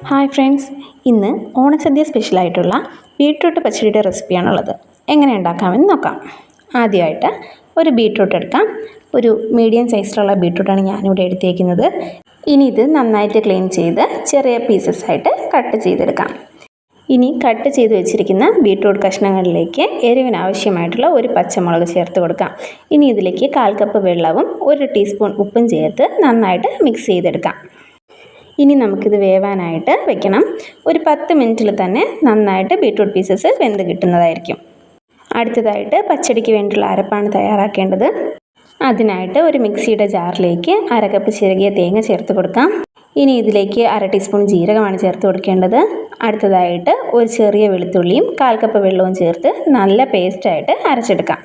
Hi friends, ഇന്ന് ഓണസദ്യ സ്പെഷ്യലായിട്ടുള്ള beetroot പച്ചടിയുടെ റെസിപ്പിയാണുള്ളത്. എങ്ങനെ ഉണ്ടാക്കാമെന്ന് നോക്കാം. ആദ്യമായിട്ട് ഒരു ബീട്രൂട്ട് എടുക്കാം. ഒരു മീഡിയം സൈസിലുള്ള ബീട്രൂട്ടാണ് ഞാനിവിടെ എടുത്തേക്കുന്നത്. ഇനി ഇത് നന്നായിട്ട് ക്ലീൻ ചെയ്ത് ചെറിയ പീസസ് ആയിട്ട് കട്ട് ചെയ്തെടുക്കാം. ഇനി കട്ട് ചെയ്ത് വെച്ചിരിക്കുന്ന ബീട്രൂട്ട് കഷ്ണങ്ങളിലേക്ക് എരിവിന് ആവശ്യമായിട്ടുള്ള ഒരു പച്ചമുളക് ചേർത്ത് കൊടുക്കാം. ഇനി ഇതിലേക്ക് 1/4 കപ്പ് വെള്ളവും 1 ടീസ്പൂൺ ഉപ്പും ചേർത്ത് നന്നായിട്ട് മിക്സ് ചെയ്തെടുക്കാം. ഇനി നമുക്കിത് വേവാനായിട്ട് വെക്കണം. ഒരു 10 മിനിറ്റിൽ തന്നെ നന്നായിട്ട് ബീട്രൂട്ട് പീസസ് വെന്ത് കിട്ടുന്നതായിരിക്കും. അടുത്തതായിട്ട് പച്ചടിക്ക് വേണ്ടിയുള്ള അരപ്പാണ് തയ്യാറാക്കേണ്ടത്. അതിനായിട്ട് ഒരു മിക്സിയുടെ ജാറിലേക്ക് 1/2 കപ്പ് ചിരകിയ തേങ്ങ ചേർത്ത് കൊടുക്കാം. ഇനി ഇതിലേക്ക് 1/2 ടീസ്പൂൺ ജീരകമാണ് ചേർത്ത് കൊടുക്കേണ്ടത്. അടുത്തതായിട്ട് ഒരു ചെറിയ വെളുത്തുള്ളിയും 1/4 കപ്പ് വെള്ളവും ചേർത്ത് നല്ല പേസ്റ്റായിട്ട് അരച്ചെടുക്കാം.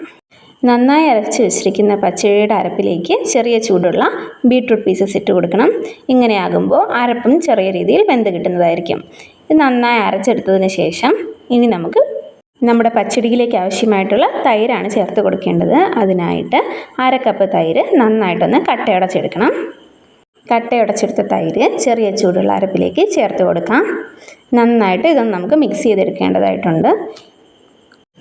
നന്നായി അരച്ച് വെച്ചിരിക്കുന്ന പച്ചടിയുടെ അരപ്പിലേക്ക് ചെറിയ ചൂടുള്ള ബീട്രൂട്ട് പീസസ് ഇട്ട് കൊടുക്കണം. ഇങ്ങനെയാകുമ്പോൾ അരപ്പും ചെറിയ രീതിയിൽ വെന്ത് കിട്ടുന്നതായിരിക്കും. ഇത് നന്നായി അരച്ചെടുത്തതിന് ശേഷം ഇനി നമുക്ക് നമ്മുടെ പച്ചടിയിലേക്ക് ആവശ്യമായിട്ടുള്ള തൈരാണ് ചേർത്ത് കൊടുക്കേണ്ടത്. അതിനായിട്ട് 1/2 കപ്പ് തൈര് നന്നായിട്ടൊന്ന് കട്ടയുടച്ചെടുക്കണം. കട്ടയുടച്ചെടുത്ത തൈര് ചെറിയ ചൂടുള്ള അരപ്പിലേക്ക് ചേർത്ത് കൊടുക്കാം. നന്നായിട്ട് ഇതൊന്ന് നമുക്ക് മിക്സ് ചെയ്തെടുക്കേണ്ടതായിട്ടുണ്ട്.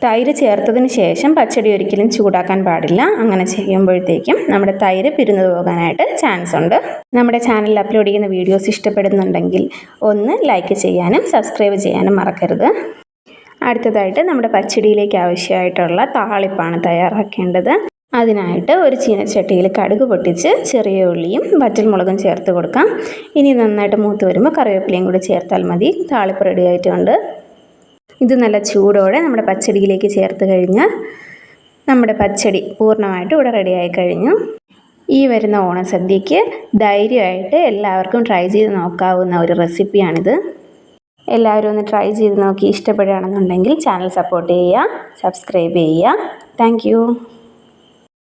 തൈര് ചേർത്തതിന് ശേഷം പച്ചടി ഒരിക്കലും ചൂടാക്കാൻ പാടില്ല. അങ്ങനെ ചെയ്യുമ്പോഴത്തേക്കും നമ്മുടെ തൈര് പിരിഞ്ഞു പോകാനായിട്ട് ചാൻസ് ഉണ്ട്. നമ്മുടെ ചാനലിൽ അപ്ലോഡ് ചെയ്യുന്ന വീഡിയോസ് ഇഷ്ടപ്പെടുന്നുണ്ടെങ്കിൽ ഒന്ന് ലൈക്ക് ചെയ്യാനും സബ്സ്ക്രൈബ് ചെയ്യാനും മറക്കരുത്. അടുത്തതായിട്ട് നമ്മുടെ പച്ചടിയിലേക്ക് ആവശ്യമായിട്ടുള്ള താളിപ്പാണ് തയ്യാറാക്കേണ്ടത്. അതിനായിട്ട് ഒരു ചീനച്ചട്ടിയിൽ കടുക് പൊട്ടിച്ച് ചെറിയ ഉള്ളിയും വറ്റൽമുളകും ചേർത്ത് കൊടുക്കാം. ഇനി നന്നായിട്ട് മൂത്ത് വരുമ്പോൾ കറിവേപ്പിലയും കൂടി ചേർത്താൽ മതി. താളിപ്പ് റെഡി ആയിട്ടുണ്ട്. ഇത് നല്ല ചൂടോടെ നമ്മുടെ പച്ചടിയിലേക്ക് ചേർത്ത് കഴിഞ്ഞാൽ നമ്മുടെ പച്ചടി പൂർണ്ണമായിട്ട് ഇവിടെ റെഡിയായി കഴിഞ്ഞു. ഈ വരുന്ന ഓണസദ്യക്ക് ധൈര്യമായിട്ട് എല്ലാവർക്കും ട്രൈ ചെയ്ത് നോക്കാവുന്ന ഒരു റെസിപ്പിയാണിത്. എല്ലാവരും ഒന്ന് ട്രൈ ചെയ്ത് നോക്കി ഇഷ്ടപ്പെടുകയാണെന്നുണ്ടെങ്കിൽ ചാനൽ സപ്പോർട്ട് ചെയ്യുക, സബ്സ്ക്രൈബ് ചെയ്യുക. താങ്ക്